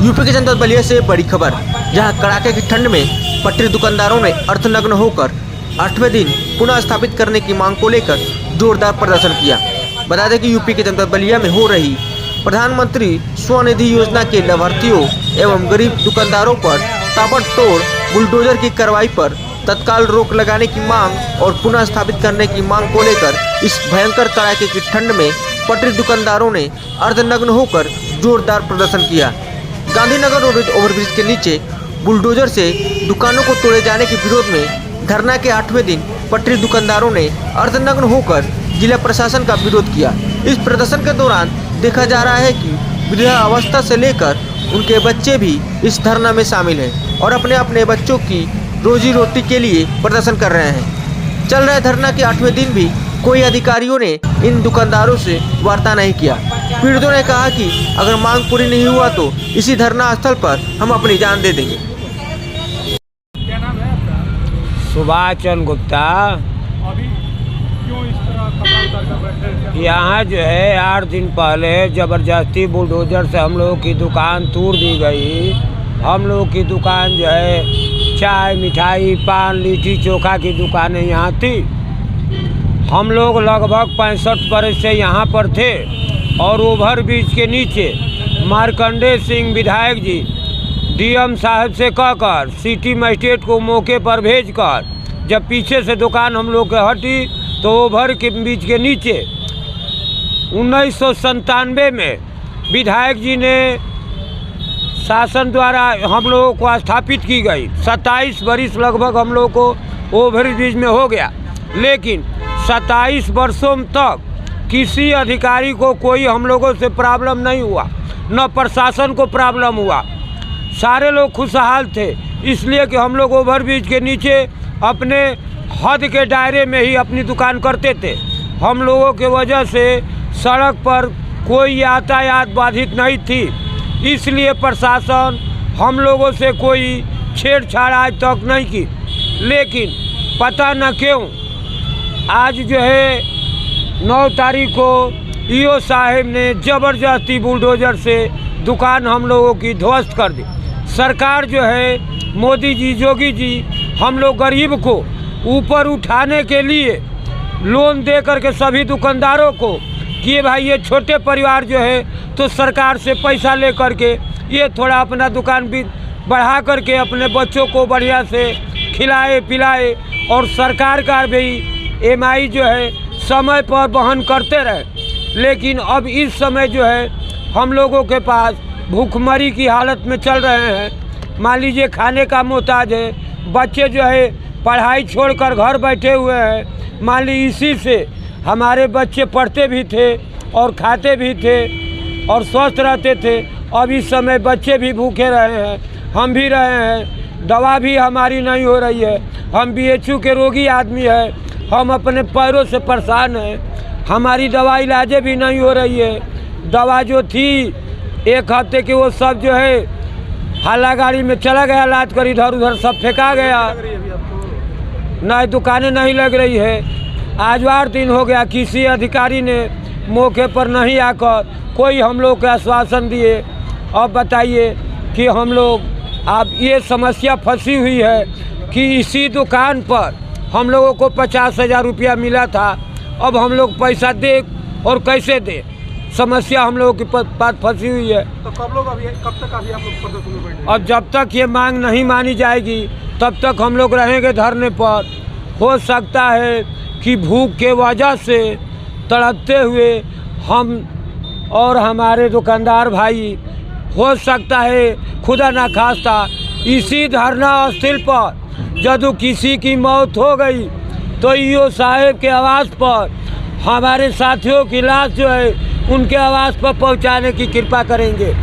UP के जनपद बलिया से बड़ी खबर, जहां कड़ाके की ठंड में पटरी दुकानदारों ने अर्धनग्न होकर 8वें दिन पुनः स्थापित करने की मांग को लेकर जोरदार प्रदर्शन किया। बता दें कि यूपी के जनपद बलिया में हो रही प्रधानमंत्री स्वनिधि योजना के लाभार्थियों एवं गरीब दुकानदारों पर ताबड़तोड़ बुलडोजर की कार्रवाई पर तत्काल रोक लगाने की मांग और पुनः स्थापित करने की मांग को लेकर इस भयंकर कड़ाके की ठंड में पटरी दुकानदारों ने अर्धनग्न होकर जोरदार प्रदर्शन किया। गांधीनगर रोड ओवरब्रिज के नीचे बुलडोजर से दुकानों को तोड़े जाने के विरोध में धरना के 8वें दिन पटरी दुकानदारों ने अर्धनग्न होकर जिला प्रशासन का विरोध किया। इस प्रदर्शन के दौरान देखा जा रहा है कि वृद्धावस्था से लेकर उनके बच्चे भी इस धरना में शामिल हैं और अपने अपने बच्चों की रोजी रोटी के लिए प्रदर्शन कर रहे हैं। चल रहे धरना के 8वें दिन भी कोई अधिकारियों ने इन दुकानदारों से वार्ता नहीं किया। पीड़ितों ने कहा कि अगर मांग पूरी नहीं हुआ तो इसी धरना स्थल पर हम अपनी जान दे देंगे। क्या नाम है आपका? सुभाष चंद्र गुप्ता। अभी क्यों इस तरह कपड़ा उतार कर बैठे? यहाँ जो है 8 दिन पहले ज़बरदस्ती बुलडोजर से हम लोगों की दुकान तोड़ दी गई। हम लोग की दुकान जो है चाय मिठाई पान लिट्टी चोखा की दुकानें यहाँ थी। हम लोग लगभग 65 बरस से यहाँ पर थे और ओवरब्रिज के नीचे मार्कंडेय सिंह विधायक जी डीएम साहब से कहकर सिटी मजिस्ट्रेट को मौके पर भेजकर जब पीछे से दुकान हम लोग के हटी तो ओवर के बीच के नीचे 1997 में विधायक जी ने शासन द्वारा हम लोगों को स्थापित की गई। 27 बरिस लगभग हम लोग को ओवरब्रिज में हो गया, लेकिन 27 वर्षों तक किसी अधिकारी को कोई हम लोगों से प्रॉब्लम नहीं हुआ, न प्रशासन को प्रॉब्लम हुआ। सारे लोग खुशहाल थे, इसलिए कि हम लोग ओवरब्रिज के नीचे अपने हद के दायरे में ही अपनी दुकान करते थे। हम लोगों के वजह से सड़क पर कोई यातायात बाधित नहीं थी, इसलिए प्रशासन हम लोगों से कोई छेड़छाड़ आज तक नहीं की। लेकिन पता न क्यों आज जो है 9 तारीख को ईओ साहब ने ज़बरदस्ती बुलडोजर से दुकान हम लोगों की ध्वस्त कर दी। सरकार जो है मोदी जी योगी जी हम लोग गरीब को ऊपर उठाने के लिए लोन दे करके सभी दुकानदारों को कि भाई ये छोटे परिवार जो है तो सरकार से पैसा ले करके ये थोड़ा अपना दुकान भी बढ़ा करके अपने बच्चों को बढ़िया से खिलाए पिलाए और सरकार का भी एमआई जो है समय पर वहन करते रहे। लेकिन अब इस समय जो है हम लोगों के पास भूखमरी की हालत में चल रहे हैं। मान लीजिए खाने का मोहताज है, बच्चे जो है पढ़ाई छोड़कर घर बैठे हुए हैं। मान लीजिए इसी से हमारे बच्चे पढ़ते भी थे और खाते भी थे और स्वस्थ रहते थे। अब इस समय बच्चे भी भूखे रहे हैं, हम भी रहे हैं, दवा भी हमारी नहीं हो रही है। हम BHU के रोगी आदमी हैं, हम अपने पैरों से परेशान हैं, हमारी दवा इलाजें भी नहीं हो रही है। दवा जो थी 1 हफ्ते की वो सब जो है हाला गाड़ी में चला गया, लाद कर इधर उधर सब फेंका गया। नई दुकानें नहीं लग रही है। आज 8 दिन हो गया, किसी अधिकारी ने मौके पर नहीं आकर कोई हम लोग को आश्वासन दिए। अब बताइए कि हम लोग अब ये समस्या फंसी हुई है कि इसी दुकान पर हम लोगों को 50,000 रुपया मिला था। अब हम लोग पैसा दे और कैसे दे, समस्या हम लोगों की बात फंसी हुई है। तो कब तक अभी आप लोग प्रदर्शन में बैठे? अब जब तक ये मांग नहीं मानी जाएगी तब तक हम लोग रहेंगे धरने पर। हो सकता है कि भूख के वजह से तड़पते हुए हम और हमारे दुकानदार भाई, हो सकता है खुदा ना खास्ता इसी धरना स्थल पर यदि किसी की मौत हो गई तो ईओ साहब के आवास पर हमारे साथियों की लाश जो है उनके आवास पर पहुंचाने की कृपा करेंगे।